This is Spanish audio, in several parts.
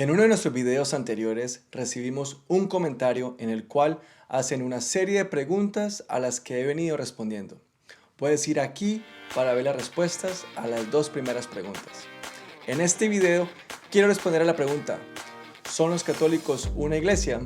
En uno de nuestros videos anteriores recibimos un comentario en el cual hacen una serie de preguntas a las que he venido respondiendo. Puedes ir aquí para ver las respuestas a las dos primeras preguntas. En este video quiero responder a la pregunta: ¿son los católicos una iglesia?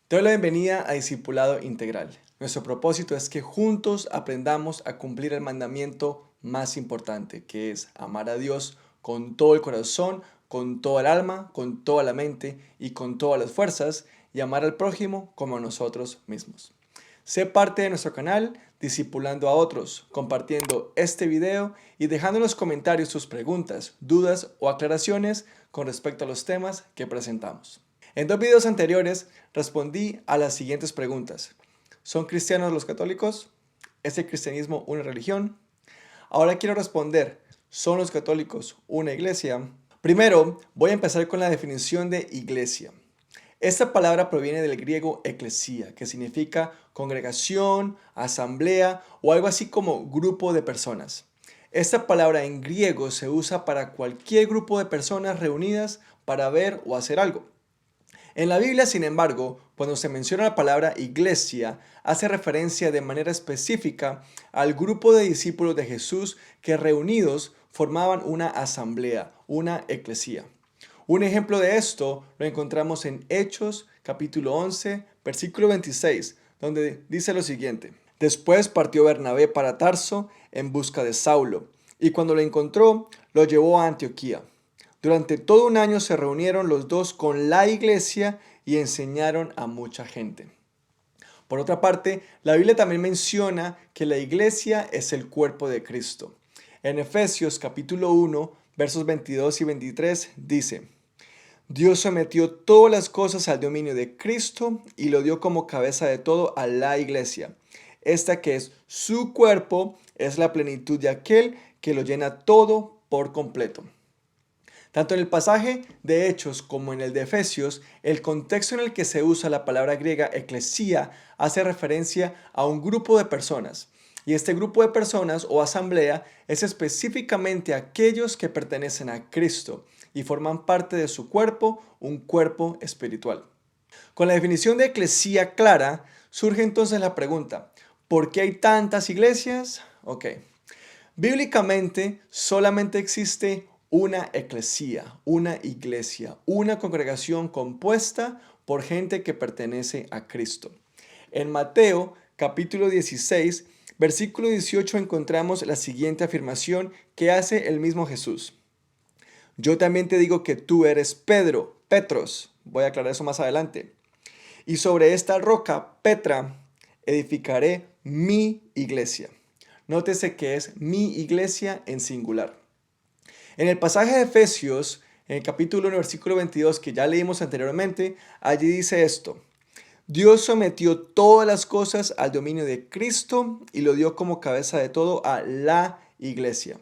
Te doy la bienvenida a Discipulado Integral. Nuestro propósito es que juntos aprendamos a cumplir el mandamiento más importante, que es amar a Dios con todo el corazón, con toda el alma, con toda la mente y con todas las fuerzas, y amar al prójimo como a nosotros mismos. Sé parte de nuestro canal, discipulando a otros, compartiendo este video y dejando en los comentarios tus preguntas, dudas o aclaraciones con respecto a los temas que presentamos. En dos videos anteriores respondí a las siguientes preguntas. ¿Son cristianos los católicos? ¿Es el cristianismo una religión? Ahora quiero responder: ¿son los católicos una iglesia? Primero, voy a empezar con la definición de iglesia. Esta palabra proviene del griego eclesia, que significa congregación, asamblea o algo así como grupo de personas. Esta palabra en griego se usa para cualquier grupo de personas reunidas para ver o hacer algo. En la Biblia, sin embargo, cuando se menciona la palabra iglesia, hace referencia de manera específica al grupo de discípulos de Jesús que reunidos formaban una asamblea, una eclesía. Un ejemplo de esto lo encontramos en Hechos capítulo 11, versículo 26, donde dice lo siguiente: Después partió Bernabé para Tarso en busca de Saulo, y cuando lo encontró, lo llevó a Antioquía. Durante todo un año se reunieron los dos con la iglesia y enseñaron a mucha gente. Por otra parte, la Biblia también menciona que la iglesia es el cuerpo de Cristo. En Efesios capítulo 1, versos 22 y 23 dice: Dios sometió todas las cosas al dominio de Cristo y lo dio como cabeza de todo a la iglesia. Esta que es su cuerpo es la plenitud de aquel que lo llena todo por completo. Tanto en el pasaje de Hechos como en el de Efesios, el contexto en el que se usa la palabra griega eclesía hace referencia a un grupo de personas. Y este grupo de personas o asamblea es específicamente aquellos que pertenecen a Cristo y forman parte de su cuerpo, un cuerpo espiritual. Con la definición de eclesía clara, surge entonces la pregunta: ¿por qué hay tantas iglesias? Ok. Bíblicamente solamente existe una eclesía, una iglesia, una congregación compuesta por gente que pertenece a Cristo. En Mateo capítulo 16, versículo 18 encontramos la siguiente afirmación que hace el mismo Jesús: Yo también te digo que tú eres Pedro, Petros, voy a aclarar eso más adelante, y sobre esta roca, Petra, edificaré mi iglesia. Nótese que es mi iglesia en singular. En el pasaje de Efesios, en el capítulo 1, versículo 22, que ya leímos anteriormente, allí dice esto: Dios sometió todas las cosas al dominio de Cristo y lo dio como cabeza de todo a la iglesia.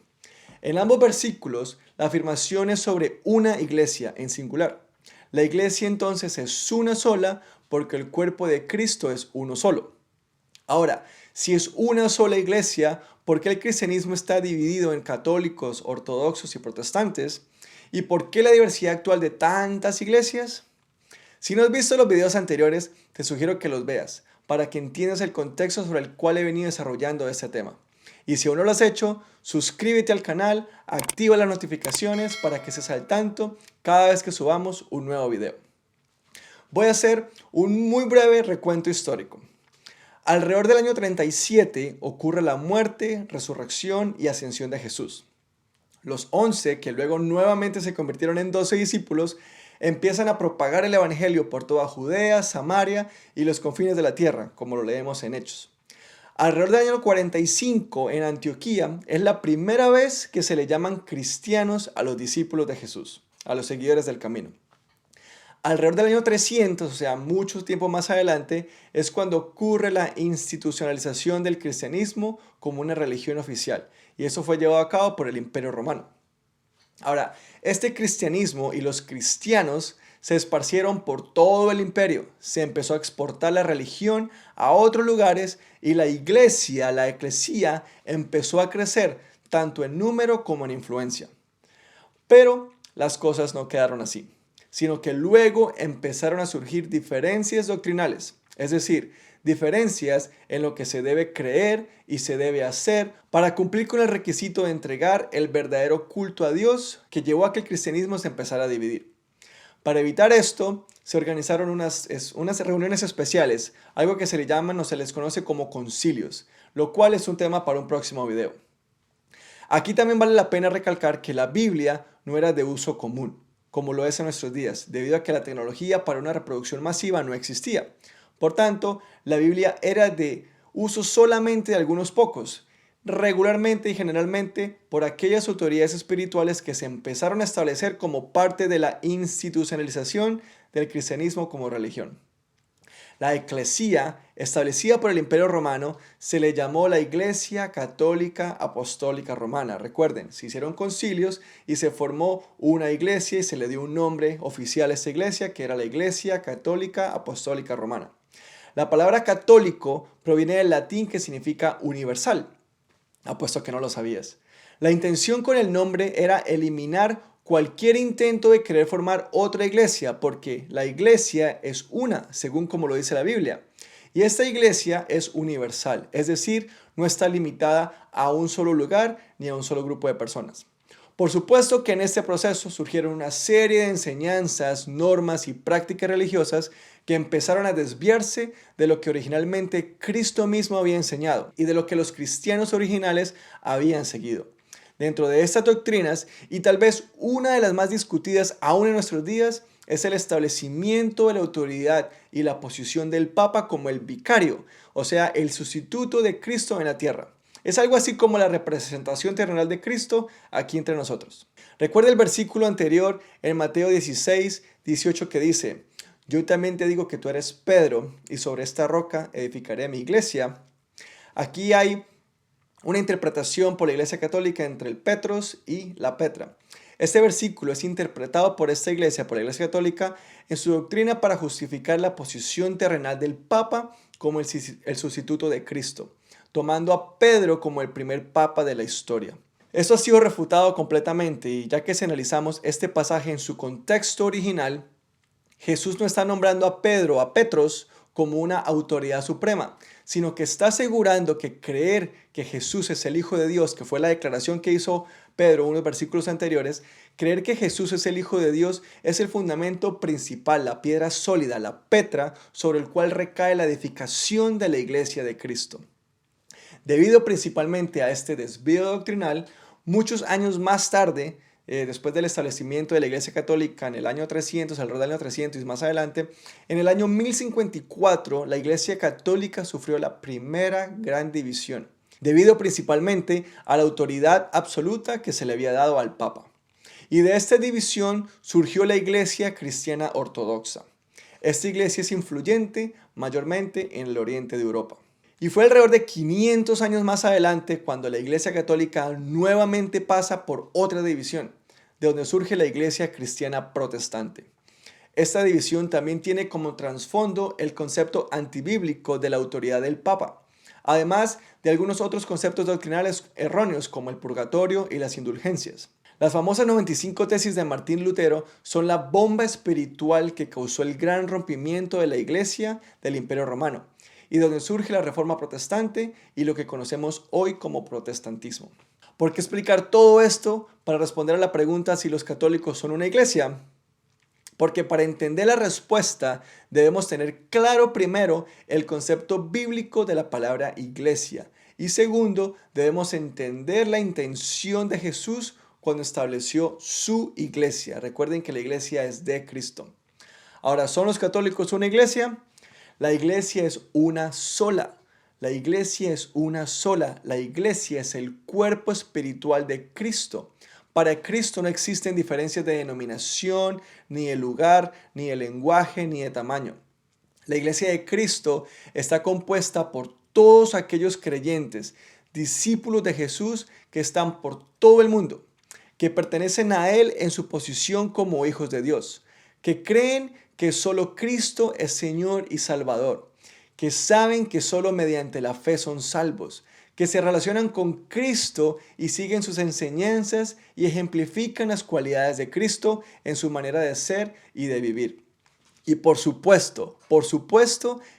En ambos versículos, la afirmación es sobre una iglesia en singular. La iglesia entonces es una sola porque el cuerpo de Cristo es uno solo. Ahora, si es una sola iglesia, ¿por qué el cristianismo está dividido en católicos, ortodoxos y protestantes? ¿Y por qué la diversidad actual de tantas iglesias? Si no has visto los videos anteriores, te sugiero que los veas para que entiendas el contexto sobre el cual he venido desarrollando este tema. Y si aún no lo has hecho, suscríbete al canal, activa las notificaciones para que estés al tanto cada vez que subamos un nuevo video. Voy a hacer un muy breve recuento histórico. Alrededor del año 37 ocurre la muerte, resurrección y ascensión de Jesús. Los 11, que luego nuevamente se convirtieron en 12 discípulos, empiezan a propagar el evangelio por toda Judea, Samaria y los confines de la tierra, como lo leemos en Hechos. Alrededor del año 45, en Antioquía, es la primera vez que se le llaman cristianos a los discípulos de Jesús, a los seguidores del camino. Alrededor del año 300, o sea, mucho tiempo más adelante, es cuando ocurre la institucionalización del cristianismo como una religión oficial, y eso fue llevado a cabo por el Imperio Romano. Ahora, este cristianismo y los cristianos se esparcieron por todo el imperio, se empezó a exportar la religión a otros lugares y la iglesia, la eclesía, empezó a crecer tanto en número como en influencia. Pero las cosas no quedaron así, sino que luego empezaron a surgir diferencias doctrinales, es decir, diferencias en lo que se debe creer y se debe hacer para cumplir con el requisito de entregar el verdadero culto a Dios que llevó a que el cristianismo se empezara a dividir. Para evitar esto, se organizaron unas reuniones especiales, algo que se le llaman o se les conoce como concilios, lo cual es un tema para un próximo video. Aquí también vale la pena recalcar que la Biblia no era de uso común, como lo es en nuestros días, debido a que la tecnología para una reproducción masiva no existía. Por tanto, la Biblia era de uso solamente de algunos pocos, regularmente y generalmente por aquellas autoridades espirituales que se empezaron a establecer como parte de la institucionalización del cristianismo como religión. La eclesía, establecida por el Imperio Romano, se le llamó la Iglesia Católica Apostólica Romana. Recuerden, se hicieron concilios y se formó una iglesia y se le dio un nombre oficial a esta iglesia, que era la Iglesia Católica Apostólica Romana. La palabra católico proviene del latín que significa universal. Apuesto que no lo sabías. La intención con el nombre era eliminar cualquier intento de querer formar otra iglesia, porque la iglesia es una, según como lo dice la Biblia. Y esta iglesia es universal, es decir, no está limitada a un solo lugar ni a un solo grupo de personas. Por supuesto que en este proceso surgieron una serie de enseñanzas, normas y prácticas religiosas que empezaron a desviarse de lo que originalmente Cristo mismo había enseñado y de lo que los cristianos originales habían seguido. Dentro de estas doctrinas, y tal vez una de las más discutidas aún en nuestros días, es el establecimiento de la autoridad y la posición del Papa como el vicario, o sea, el sustituto de Cristo en la tierra. Es algo así como la representación terrenal de Cristo aquí entre nosotros. Recuerda el versículo anterior en Mateo 16, 18 que dice: yo también te digo que tú eres Pedro, y sobre esta roca edificaré mi iglesia. Aquí hay una interpretación por la Iglesia Católica entre el Petros y la Petra. Este versículo es interpretado por esta iglesia, por la Iglesia Católica, en su doctrina para justificar la posición terrenal del Papa como el sustituto de Cristo, tomando a Pedro como el primer Papa de la historia. Esto ha sido refutado completamente, y ya que si analizamos este pasaje en su contexto original, Jesús no está nombrando a Pedro, a Petros, como una autoridad suprema, sino que está asegurando que creer que Jesús es el Hijo de Dios, que fue la declaración que hizo Pedro en unos versículos anteriores, creer que Jesús es el Hijo de Dios es el fundamento principal, la piedra sólida, la petra, sobre el cual recae la edificación de la iglesia de Cristo. Debido principalmente a este desvío doctrinal, muchos años más tarde, después del establecimiento de la Iglesia Católica en el año 300, alrededor del año 300 y más adelante, en el año 1054, la Iglesia Católica sufrió la primera gran división, debido principalmente a la autoridad absoluta que se le había dado al Papa. Y de esta división surgió la Iglesia Cristiana Ortodoxa. Esta iglesia es influyente mayormente en el oriente de Europa. Y fue alrededor de 500 años más adelante cuando la Iglesia Católica nuevamente pasa por otra división, de donde surge la Iglesia Cristiana Protestante. Esta división también tiene como trasfondo el concepto antibíblico de la autoridad del Papa, además de algunos otros conceptos doctrinales erróneos como el purgatorio y las indulgencias. Las famosas 95 tesis de Martín Lutero son la bomba espiritual que causó el gran rompimiento de la Iglesia del Imperio Romano, y donde surge la Reforma Protestante y lo que conocemos hoy como protestantismo. ¿Por qué explicar todo esto para responder a la pregunta si los católicos son una iglesia? Porque para entender la respuesta debemos tener claro primero el concepto bíblico de la palabra iglesia, y segundo, debemos entender la intención de Jesús cuando estableció su iglesia. Recuerden que la iglesia es de Cristo. Ahora, ¿son los católicos una iglesia? La iglesia es una sola. La iglesia es una sola. La iglesia es el cuerpo espiritual de Cristo. Para Cristo no existen diferencias de denominación, ni de lugar, ni de lenguaje, ni de tamaño. La iglesia de Cristo está compuesta por todos aquellos creyentes, discípulos de Jesús que están por todo el mundo, que pertenecen a Él en su posición como hijos de Dios, que creen que solo Cristo es Señor y Salvador, que saben que solo mediante la fe son salvos, que se relacionan con Cristo y siguen sus enseñanzas y ejemplifican las cualidades de Cristo en su manera de ser y de vivir. Y por supuesto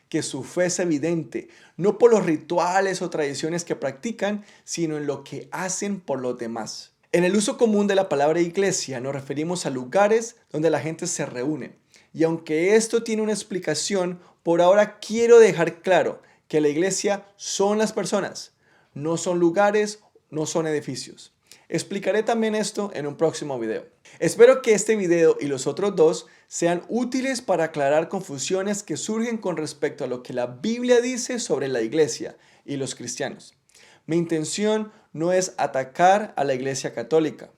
que su fe es evidente, no por los rituales o tradiciones que practican, sino en lo que hacen por los demás. En el uso común de la palabra iglesia nos referimos a lugares donde la gente se reúne. Y aunque esto tiene una explicación, por ahora quiero dejar claro que la iglesia son las personas, no son lugares, no son edificios. Explicaré también esto en un próximo video. Espero que este video y los otros dos sean útiles para aclarar confusiones que surgen con respecto a lo que la Biblia dice sobre la iglesia y los cristianos. Mi intención no es atacar a la iglesia católica,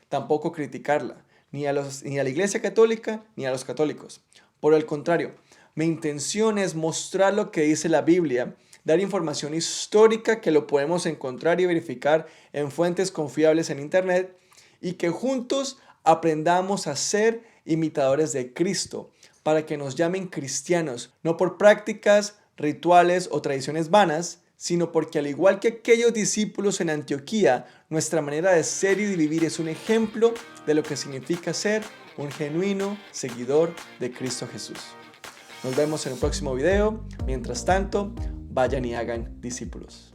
tampoco criticarla, ni a la iglesia católica ni a los católicos. Por el contrario, mi intención es mostrar lo que dice la Biblia, dar información histórica que lo podemos encontrar y verificar en fuentes confiables en internet y que juntos aprendamos a ser imitadores de Cristo para que nos llamen cristianos, no por prácticas, rituales o tradiciones vanas, sino porque al igual que aquellos discípulos en Antioquía, nuestra manera de ser y de vivir es un ejemplo de lo que significa ser un genuino seguidor de Cristo Jesús. Nos vemos en el próximo video. Mientras tanto, vayan y hagan discípulos.